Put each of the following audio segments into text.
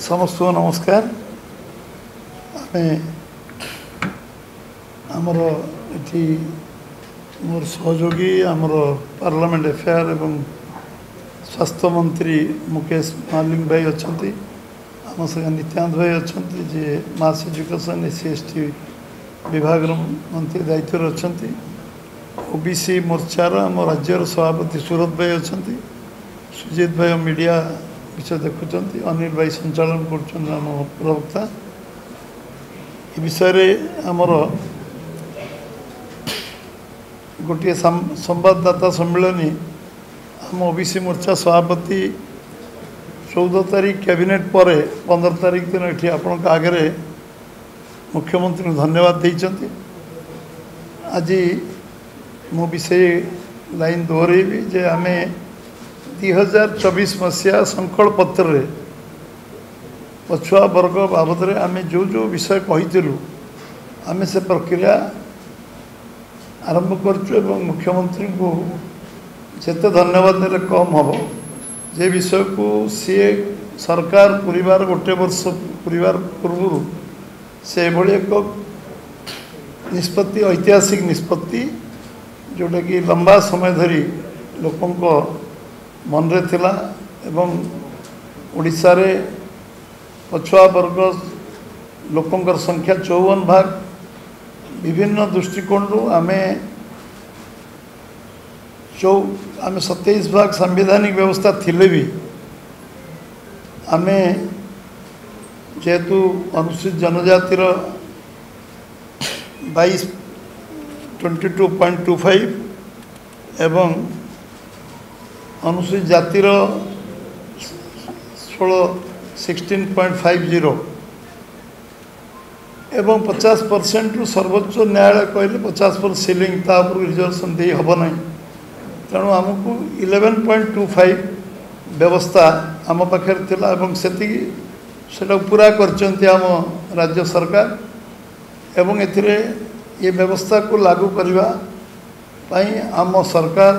समस्त नमस्कार। आमर ये मोर सहयोगी आमर पार्लियामेंट अफेयर एवं स्वास्थ्य मंत्री मुकेश मालिक भाई अच्छा आम संगे नित्यानंद भाई अच्छा जे मास एजुकेशन SC/ST विभाग मंत्री दायित्व अच्छा OBC मोर्चार आम राज्यर सभापति सूरत भाई अच्छा सुजीत भाई मीडिया विषय देखुं अनिल भाई संचालन कर प्रवक्ता विषय आमर गोटे संवाददाता सम्मेलन आम OBC मोर्चा सभापति 14 तारीख कैबिनेट पर 15 तारीख दिन ये आपण आगे मुख्यमंत्री धन्यवाद देते। आज मु विषय लाइन दोहरेबी जे आम 2024 मसीहा संकल्प पत्र पछुआ वर्ग बाबद आम जो जो विषय कहीलु आम से प्रक्रिया आरंभ कर मुख्यमंत्री को जिते धन्यवाद देले कम हम जे विषय को सी सरकार परिवार गोटे वर्ष परिवार पूर्व से भली एक निष्पत्ति ऐतिहासिक निष्पत्ति जोटा कि लंबा समय धरी लोकों मन रे थिला एवं ओडिशा रे पछुआ वर्ग लोकों संख्या 54 भाग विभिन्न दृष्टिकोण आमे 27 भाग संवैधानिक व्यवस्था थिले भी आमे जेहेतु अनुसूचित जनजातिर 22.25 एवं अनुसूचित जातिर 16.50 एवं 50% रु सर्वोच्च न्यायालय कहले 50% सीलिंग तापर रिजर्वेशन दे हब नहीं तेणु आमको 11.25 व्यवस्था आम पाखे थिला एवं सेटा पूरा करचंती आम राज्य सरकार एवं एथिरे ये व्यवस्था को लागू करने पाई आम सरकार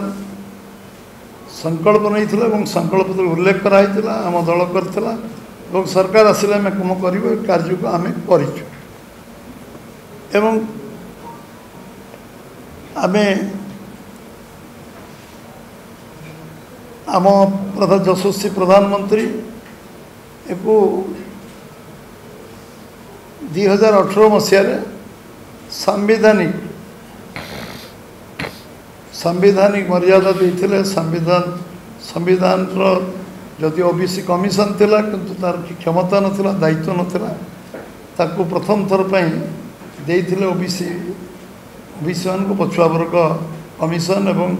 संकल्प नहीं थिला एवं संकल्प उल्लेख कराई थिला आम दल करथिला एवं सरकार आसिले आम कम करिबो कार्य को आम करिछु एवं आमे आम यशस्वी प्रधानमंत्री एको 2018 मसीह संवैधानिक मर्यादा देते संविधान जदि OBC कमिशन थिला किंतु तार क्षमता नथिला दायित्व नथिला ताकू प्रथम थर पई देइथिले OBC मान को पछुआ वर्ग कमिशन एवं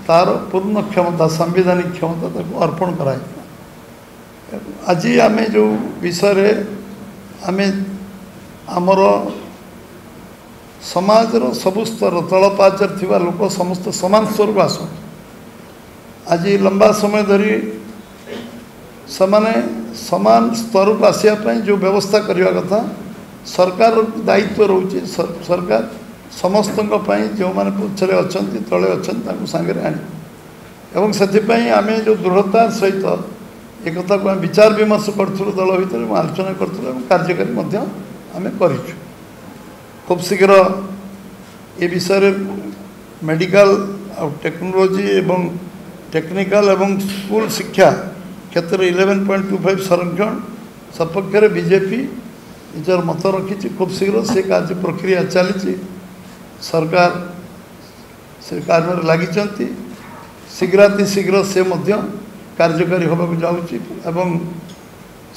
तार पूर्ण क्षमता संवैधानिक क्षमता ताकू अर्पण कराई। आज आम जो विषय आम आमर समाजर सबु स्तर तल पाचर थिबा लोक समस्त समान स्तर को आस आज लंबा समय धरी समान स्तर को आसापी जो व्यवस्था करने कथा सरकार दायित्व रोचे सरकार समस्त जो मैंने पछरे अच्छा तले अच्छा सांगे आने एवं से आम जो दृढ़ता सहित एक को विचार विमर्श करूँ दल भितर आलोचना करूँ कार्यकारी आम कर खूब शीघ्र ये विषय मेडिकल टेक्नोलॉजी एवं टेक्निकल एवं स्कूल शिक्षा क्षेत्र 11.25 संरक्षण सपक्ष बीजेपी निजर मत रखी खूब शीघ्र से कार्य प्रक्रिया चली सरकार से कार्य लगी शीघ्र से कार्यकारी होगा जाऊँगी एवं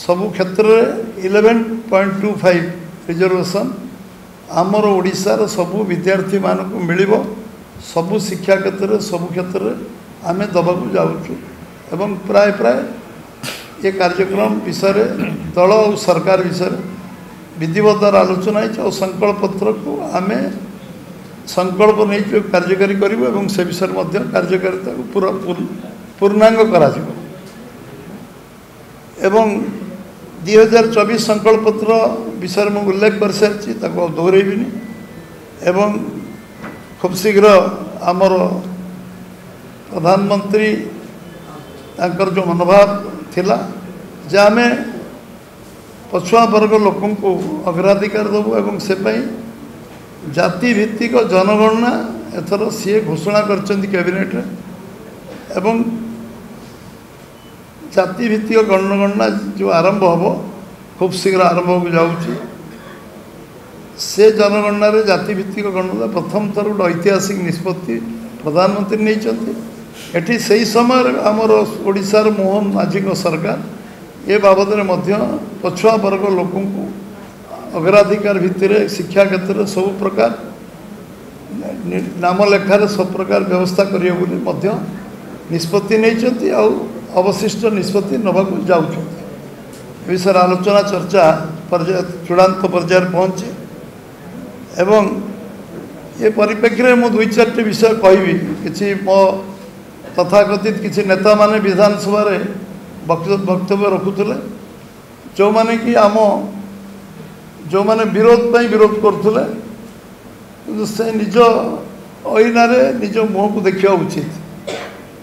सबु क्षेत्र 11.25 रिजर्वेशन आमर ओडिशार सबु विद्यार्थी मानक मिलिबो सबु शिक्षा क्षेत्र सबु क्षेत्र आमे दबाकू जाऊँ एवं प्राय ये कार्यक्रम विषय दल और सरकार विषय विधिवत आलोचना और संकल्प पत्र को आम संकल्प नहीं कार्यकारी करूँ एवं से विषय कार्यकारिता को पूरा पूर्णांग करा एवं 2024 संकल्प पत्र विषय में उल्लेख कर सारी दोहरेबी एवं खूब शीघ्र आमर प्रधानमंत्री तांकर जो मनोभाव थिला जे आमे पछुआ वर्ग लोक अग्राधिकार देवु एवं से जाति भित्तिक जनगणना एथर सी घोषणा कर कैबिनेट एवं जाति भित्तिक जनगणना जो आरंभ हम खूब शीघ्र आरंभ हो जाऊँगी से जनगणना रे जाति भित्तिक गणना प्रथम थर गोटे ऐतिहासिक निष्पत्ति प्रधानमंत्री नहीं एटी से समय आमर ओडिशार मोहन माझी सरकार ए बाबद पछुआ वर्ग लोक अग्राधिकार भित्तिर शिक्षा क्षेत्र में सब प्रकार नाम लेखार सब प्रकार व्यवस्था करिए बोली निष्पत्ति नहीं अवशिष्ट निष्पत्ति नवाक जाऊँ विषय आलोचना चर्चा पर्याय चूड़ांत पर्यायर पहुँची एवं ये परिप्रेक्षी में दुई चार विषय कहबी कि मो तथाकथित किसी नेता माने विधानसभा वक्तव्य रखुले जो माने कि आम जो माने विरोध विरोध करते से निज अईनार निज मुह को देखा उचित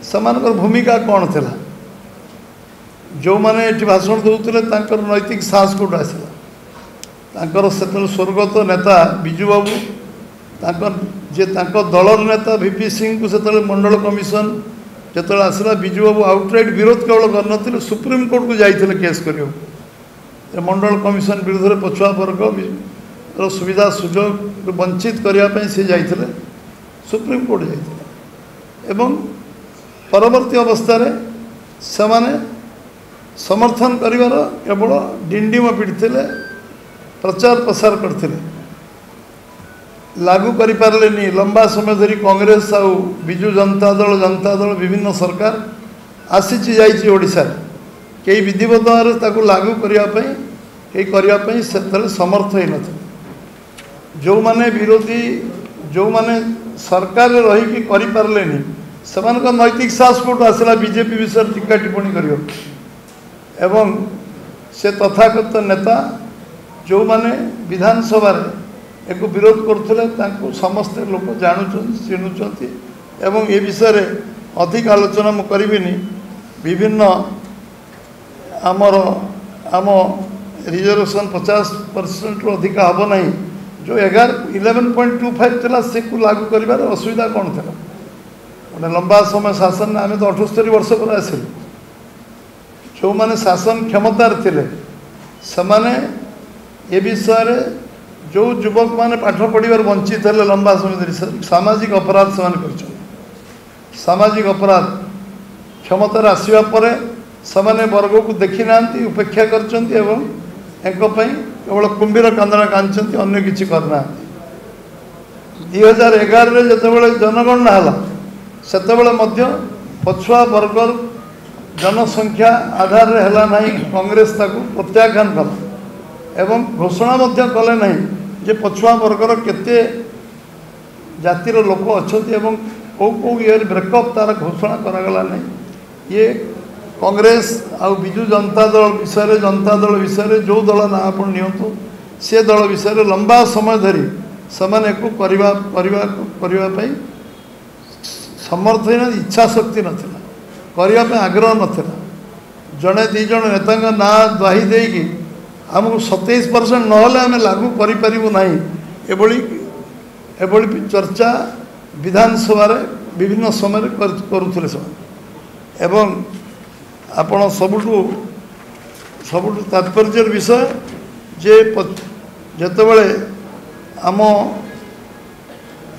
सेमानकर भूमिका कौन थिला जो माने ये भाषण दूसरे नैतिक साहस कौट आसला से स्वर्गत नेता बिजू बाबू जे दलर नेता वीपी सिंह को से मंडल कमिशन जो आसला बिजू बाबू आउटराइट विरोध केवल कर सुप्रीम कोर्ट को जाते केस कर मंडल कमिशन विरुद्ध में पछुआ वर्ग सुविधा सुजोग वंचित करने से जाते सुप्रीम कोर्ट जाते परवर्ती अवस्था से समर्थन करिवार केवल डिंडिम पिटी प्रचार प्रसार करते लागू करें लंबा समय धरी कांग्रेस आउ विजु जनता दल विभिन्न सरकार आसी ओडिशा कई विधिवत भाव लागू करने से समर्थ ही न जो माने विरोधी जो माने सरकार रही पारे से नैतिक साहस कोट आसला बीजेपी विषय टीका टिप्पणी कर एवं से तथाकथित नेता जो माने विधानसभा एक विरोध करते समस्ते लोक जानुं चिन्हुंट एवं ये विषय अधिक आलोचना मु करिबिनी विभिन्न आमर आम रिजर्वेशन 50% रु अधिक हम ना जो 11.25 था से लागू कर असुविधा कौन था गोटे लंबा समय शासन आम तो 78 वर्ष पर आसिल जो माने शासन क्षमतार थिले समाने ये विषय जो युवक माने पाठ पढ़ार वंचित है लंबा समय धरी सामाजिक अपराध से सामाजिक अपराध क्षमतार आसवा पर समाने वर्ग को देखी ना उपेक्षा कर केवल कुंभीर कांदना कांचती अन्य किसी करना 2011 जो जनगणना है से पछुआ वर्ग जनसंख्या आधार रे हला नहीं कांग्रेस ताकू प्रत्याख्यान कला एवं घोषणा कले नहीं जे पछुआ वर्गर केते जातिर लोक अच्छा कौ कौ ईयर ब्रेकअप तार घोषणा करागला नहीं ये कांग्रेस आ विजु जनता दल विषय जो दल ना आप नियंतु से दल विषय लंबा समय धरी समान को करने समर्थ ही इच्छा शक्ति नाला करने आग्रह नाला जड़े दीज नेता ना द्वाही देकी आमको 27% ना आम लागू करूँ ना एभली चर्चा विधानसभा विभिन्न समय करुले एवं आपण सबुठू तात्पर्य विषय जे जितेबले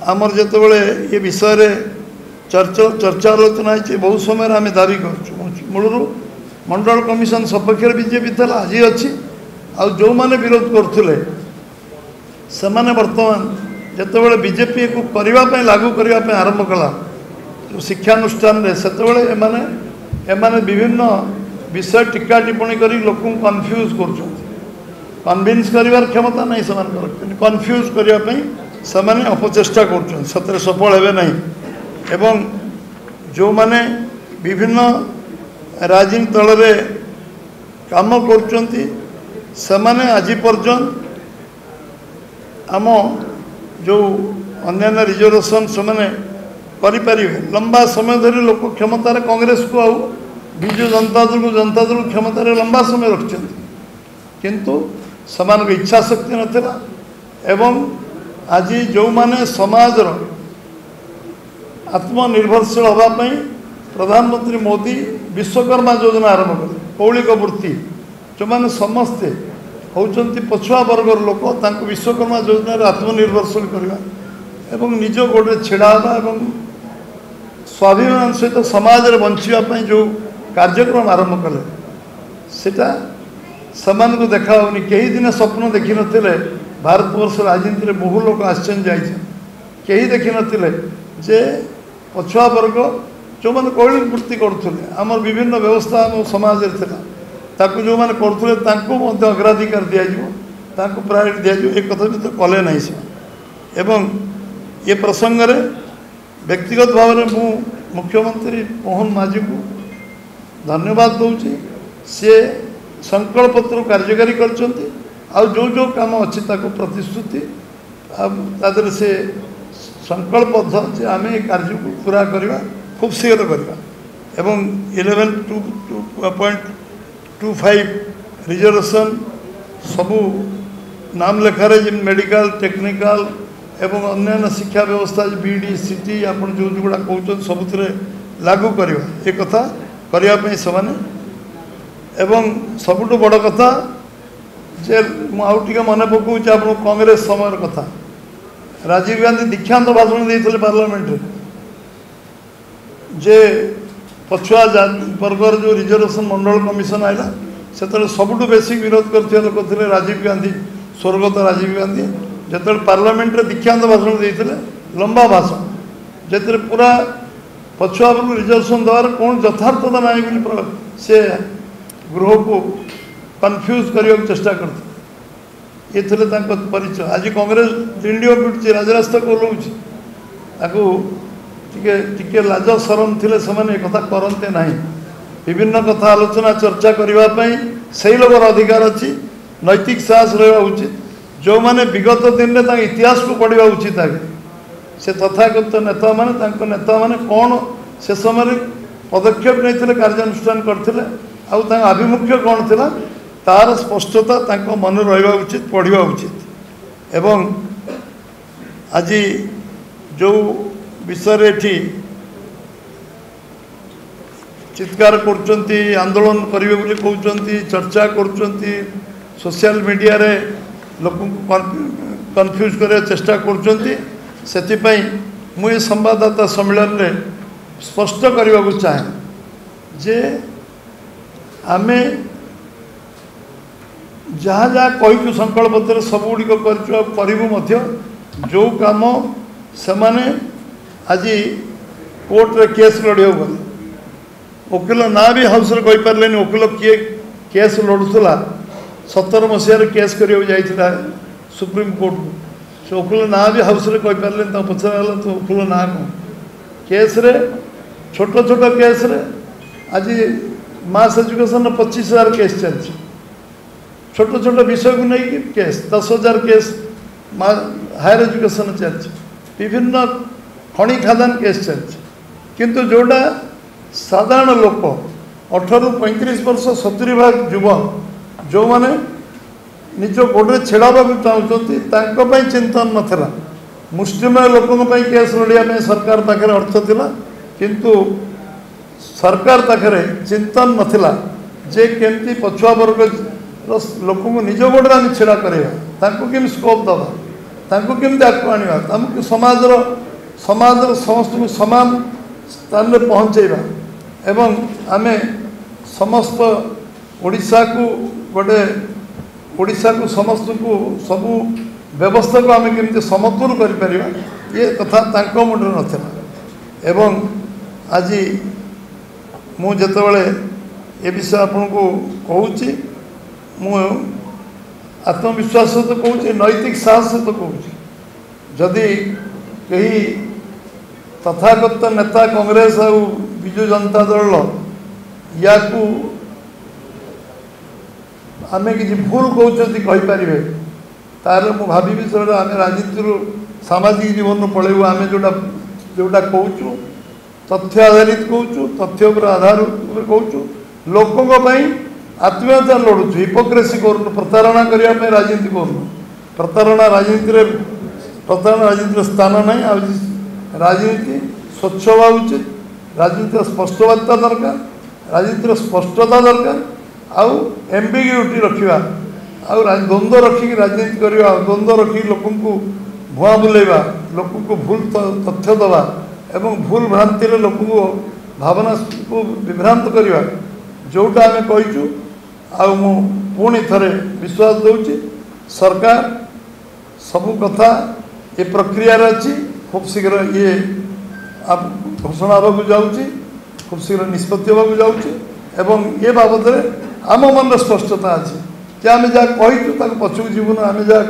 आमर जितेबले ये विषय चर्चा आलोचना बहुत समय आम दाबी कर मूलर मंडल कमिशन सपक्ष बीजेपी था आज अच्छी आउ जो माने विरोध करते से बर्तमान जितेबले बीजेपी को करने लागू करने आरंभ कला शिक्षानुष्ठान से एमाने विभिन्न विषय टीका टिप्पणी कर लोक कन्फ्यूज कर कन्विन्स कर क्षमता नहीं से कन्फ्यूज करने से अपचेष्टा कर सफल हे नहीं एवं जो माने विभिन्न राजनीति दल में काम कर आज पर्यंत आम जो अन्य रिजर्वेशन से करें लंबा समय धरी लोक क्षमतार कांग्रेस को आउ विजु जनता दल क्षमतार लंबा समय रखिंट किंतु समान इच्छा शक्ति नथिला एवं आज जो माने समाज आत्मनिर्भरशील होगापी प्रधानमंत्री मोदी विश्वकर्मा योजना आरंभ कले कौलिक वृत्ति जो मैंने समस्ते होती पछुआ वर्गर लोक विश्वकर्मा योजना आत्मनिर्भरशील करवा एवं निज गोड़े छिड़ा एवं स्वाभिमान सहित समाज में बंचापी जो कार्यक्रम आरंभ कले सेटा समान को देखा होनी कई दिन स्वप्न देखी नथिले भारतवर्ष राजनीति में बहु लोग आश्चर्य कहीं देखी नथिले जे पछुआ वर्ग जो मैंने कौलिक वृत्ति करुले आम विभिन्न व्यवस्था आम समाज ताकू जो मैंने करुले अग्राधिकार दिज्व प्रायोरिटी दिज्व एक कथा भी तो कले ना से एवं ये प्रसंग रे व्यक्तिगत भाव में मु मुख्यमंत्री मोहन माझी को धन्यवाद दूची सी संकल्प पत्र कार्यकारी करछंती आ जो काम अच्छी प्रतिश्रुति तादर से संकल्पबद्ध जे आम कार्य को पूरा करवा खूब शीघ्र करवा एवं 11.25 रिजर्वेशन सबू नाम लेखार मेडिकल टेक्निकल एवं अन्य शिक्षा व्यवस्था बीडी सीटी आप जो गुड़ा कहते सबुथ लागू करवा ये कथा करने से एवं सबुठ बड़ कथा जे मुझे मन पकाऊँ आप कांग्रेस समय कथा राजीव गांधी दीक्षांत भाषण देते पार्लियामेंट जे पछुआ वर्गर जो रिजर्वेशन मंडल कमिशन आईला से सबुठ बेसी विरोध करते लोक थे राजीव गांधी स्वर्गत राजीव गांधी जो पार्लियामेंट रे दीक्षांत भाषण देते लंबा भाषण जो पूरा पछुआ वर्ग रिजर्वेशन देवार कौन यथार्थता ना बोली से गृह को कन्फ्यूज करने को चेष्टा करते ये थे परिचय आज कांग्रेस डिंडियो पिटुची राजरास्ता को ओह्लौची टिके लाज शरम थिले समाने कथा करते ना विभिन्न कथा आलोचना चर्चा करने से लोग अधिकार अच्छी नैतिक साहस रहा उचित जो मैंने विगत दिन में इतिहास को पढ़ा उचित आगे से तथागत नेता माने नेता माने कौन से समय पदक्षेप नहीं कार्यानुष्ठान करते आभिमुख्य कौन थिला तार स्पष्टता मन रहा उचित पढ़ा उचित एवं आज जो विषय एठी चित्कार करचंती आंदोलन करिवे बोली कहउचंती चर्चा करचंती सोशल मीडिया रे लोक कन्फ्यूज करे चेष्टा करचंती सेति पई मु ए संवाददाता सम्मेलन रे स्पष्ट करबा को चाहे जे आमे जहाँ जहाँ कहीचु संकल्प पत्र सबुड़ कर जो काम से आज कोर्ट रे केस लड़िया गले वकिल ना भी हाउस रे कही पारे वकिल किए केस लड़ूला 17 मसीह केस करा सुप्रीम कोर्ट को से वकिल ना भी हाउस रे कही पारे पचरा तो वकिल ना कौन केस रे छोट छोट केस रे आज मास एजुकेशन 25,000 केस चलती छोट छोट विषय को नहीं केस 10,000 केस हायर एजुकेशन चलती विभिन्न खनि खादान केस चलती किंतु जोड़ा साधारण लोक 18 ରୁ 35 वर्ष 70 भाग युवक जो माने निज गोड़े छेड़ाबा चाहते चिंतन नाला मुस्लिम लोकों केस लड़िया सरकार पाखे अर्थ थिला किंतु सरकार पाखे चिंतन नाला जे केमती पछुआ वर्ग लोक निज गोड़े आम छेड़ा करवा केमी स्कोप दबा केमती आगे आने समाज समस्त को समान स्थान में पहुँचेबा एवं आमे समस्त ओडिशा को गोटे ओडिशा को समस्त को सबू व्यवस्था को आम केमती समतुल कर ये कथा मुंडे नथिला एवं आज मु जेतेबेले ए विषय आपन को कहूची मु आत्मविश्वास तो कहूँ नैतिक साहस तो कहूँ जदि कहीं तथागत नेता कांग्रेस और विजु जनता दल या आम कि भूल कहते कहींपारे तार मु भावी आम राजनीति सामाजिक जीवन पलैबू आम जोटा जोटा कहूँ तथ्य आधारित कहूँ तथ्य आधार कहूँ लोकों आत्मीयता लड़ुचु हिपोक्रेसी करूँ प्रतारणा करने राजनीति करूँ प्रतारणा राजनीति स्थान ना राजनीति स्वच्छ हवा उचित राजनीति स्पष्टवार्ता दरकार राजनीति स्पष्टता दरकार आउ एम्बिग्यूटी रखा आउ द्वंद्व रखिक राजनीति करवा द्वंद्व रखिक लोक भुआ बुलेवा लोक को भूल तथ्य दवा एवं भूल भ्रांति लोक को भावना को विभ्रांत करवा जोटा आम कहीचु पुणी थरे विश्वास दूची सरकार सबू कथा ये प्रक्रिया अच्छी खूब शीघ्र ये घोषणा होगा जाऊँगी खूब शीघ्र निष्पत्ति होगा जाऊँगी एवं ये बाबद आम मन स्पष्टता अच्छी कि आम जहाँ कहीचु पछुक जीवन आम जहाँ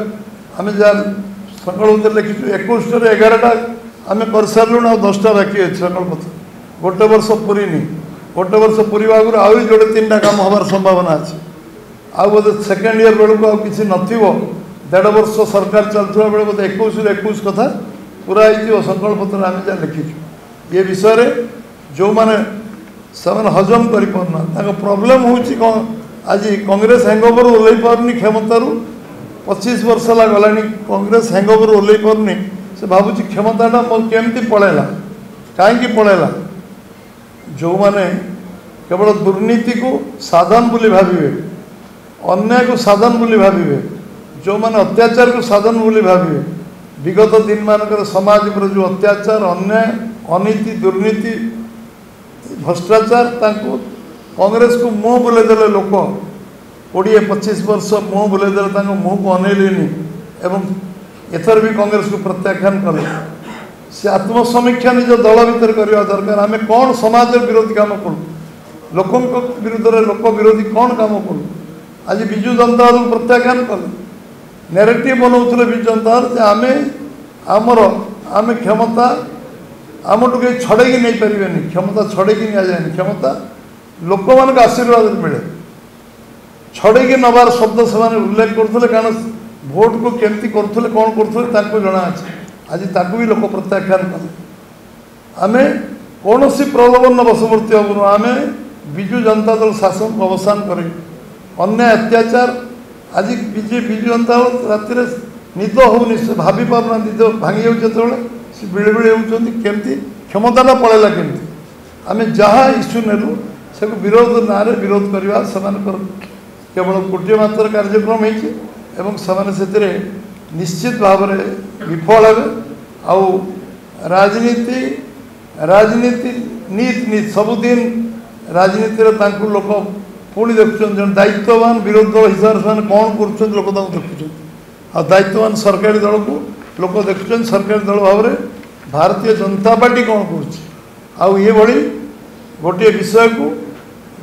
संकल्प लिखीचु 21-11टा आम कर सारूँ आ 10टा बाकी अच्छे संकल्प गोटे वर्ष पूरीनी गोटे वर्ष पूर्व आगुरी आहरी जोड़े 3टा काम हमार संभावना अच्छे आउ बोधे सेकेंड इयर बेलू आ कि नथिबो 1.5 वर्ष सरकार चलता बेले बोधे 21 कथा पूरा हो संकल्प पत्र आम जहाँ लिखीचु ये विषय जो मैंने से हजम कर प्रोब्लेम हो आज कांग्रेस हैंगओवर ओल्लै पारनी क्षमतारू 25 वर्ष है गला कांग्रेस हैंगओवर ओल्लै पारनी से भावुँ क्षमताटा केमती पलैला कहीं पलैला जो मैंने केवल दुर्नीति को साधन बोली भावे अन्याय को साधन बोली भावे जो मैंने अत्याचार को साधन बोली भावे विगत दिन मानक समाज पर जो अत्याचार अन्याय अनीति दुर्नीति भ्रष्टाचार कांग्रेस को मुँह बुलेदेले लोक 20-25 वर्ष मुँह बुलेदेले मुँह को अनैलेनी एवं एथर भी कांग्रेस को प्रत्याख्यान कले से आत्मसमीक्षा निज दल भर करवा दरकार आम कौन समाज विरोधी काम करूँ लोकों विरुद्ध लोक विरोधी कौन काम करूँ आज विजु जनता दल प्रत्याख्यान कले नेरेटिव बनाऊे विजु जनता दल आम आमर आम क्षमता आमठू कहीं छड़े नहीं पारे क्षमता छड़े नि जाए क्षमता लोक मान आशीर्वाद मिले छड़े नबार शब्द से उल्लेख करते कारण भोट को केमती करुले कौन करुले जना अच्छे आज ताकू भी लोक प्रत्याख्यान कले आम कौन प्रलोभन बशवर्ती हबूँ आम विजु जनता दल शासन को अवसान कर अन्याय अत्याचार आज विजु जनता दल राति निद होनी से भाभी पारना निद भांगी जाते बेले बेले होती केमती क्षमताटा पलैला केमती आम जहाँ इश्यू नेलु से विरोध ना विरोध करवा से केवल गोटे मात्र कार्यक्रम होती निश्चित भाव में विफल हे आउ राजनीति राजनीति नीति नीति सबुदिन राजनीति लोक पुणी देखुं दायित्ववान विरोधी दल हिसाब से कौन कर लोक देखुं आ दायित्ववान सरकारी दल को लोक देखुं सरकारी दल भाव में भारतीय जनता पार्टी कौन कर गोटे विषय को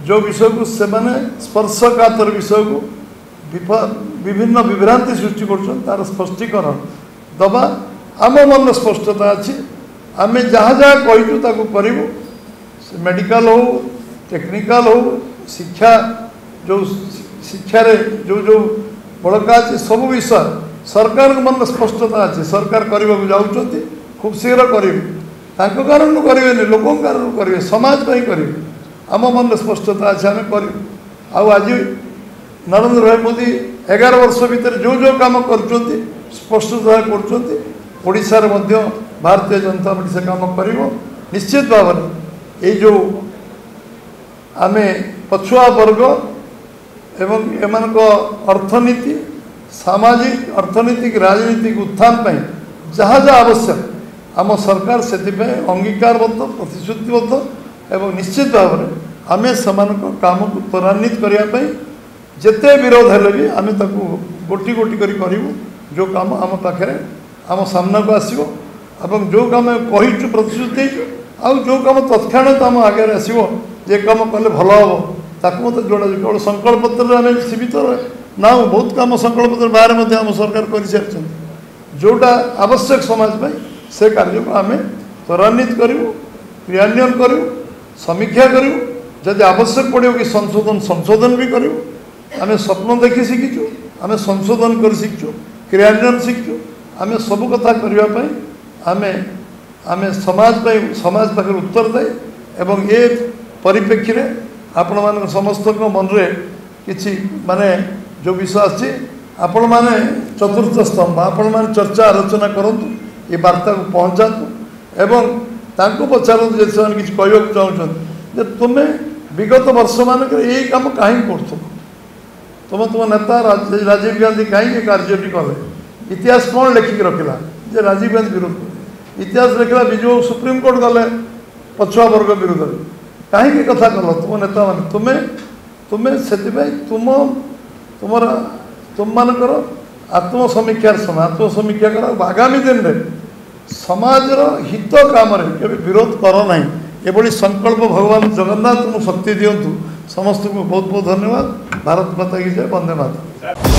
जो विषय को से स्पर्शकातर विषय को विभिन्न विभ्रांति सृष्टि कर स्पष्टीकरण दबा आम मन स्पष्टता अच्छी आम जहाँ जहाँ कहीचु करूँ मेडिकल हो टेक्निकल हो शिक्षा जो शिक्षा जो जो बड़का अच्छे सब विषय सरकार मन स्पष्टता अच्छे सरकार करने को जाऊँच खूब शीघ्र करेंगे कारण करेंगे लोक कारण करेंगे समाज करेंगे आम मन स्पष्टता अच्छे आम कर आज नरेंद्र भाई मोदी 11 वर्ष भितर जो जो काम कर स्पष्टता कर भारतीय जनता पार्टी से काम कर निश्चित भाव में ये जो आम पछुआ वर्ग एवं एम अर्थनीति सामाजिक अर्थनीतिक राजनीतिक उत्थान जहाँ जहाँ आवश्यक आम सरकार से अंगीकारबद्ध प्रतिश्रुतिबद्ध एवं निश्चित भाव में आम से काम को त्वरान्वित करने जिते विरोध हेले भी आम गोटी गोटी करूँ जो काम आम पाखे आम सामना को आसो जो काम कहीचु प्रतिश्रुति आउ जो काम तत्क्षणात आम आगे आसो जे काम कले भल हम ताकू मत जोड़ा केवल संकल्प पत्र आम सीमित ना बहुत काम संकल्प पत्र बाहर आम सरकार कर सारी जोटा आवश्यक समाज से कार्य को आम त्वरान्वित करूँ क्रियान्वयन करूँ समीक्षा करूँ जब आवश्यक पड़ो कि संशोधन भी करूँ आम स्वप्न देखी शिखीचु आम संशोधन कर शिखु क्रियान्वयन शिखु आम सब कथा करने आम आम समाज पाखे उत्तरदायी एवं ए परिप्रेक्षी आपण मान समस्त मन रे किछि माने जो विषय अच्छी आपण मैंने चतुर्थ स्तंभ आपण मैंने चर्चा आलोचना करंतु ये वार्ता को पहुँचातु एवं तांको पचारतु जे से किछि कहबाक चाहछन जे तुमे विगत वर्ष मानक यही काम कहीं करथु तुम नेता राजीव गांधी कहीं कार्यटी कले इतिहास कौन लेखिक रखिला जे राजीव गांधी विरोध इतिहास लिखला विजु सुप्रीम कोर्ट गले पछुआ वर्ग विरोध कहीं कथा कल तुम नेता मान तुम्हें तुम्हें से तुम मानकर आत्मसमीक्षार समय आत्मसमीक्षा कर आगामी दिन में समाजर हित काम के विरोध कर ना ये संकल्प भगवान जगन्नाथ तुम शक्ति दिंतु समस्त को बहुत बहुत धन्यवाद। भारत माता की जय। वंदे मातरम।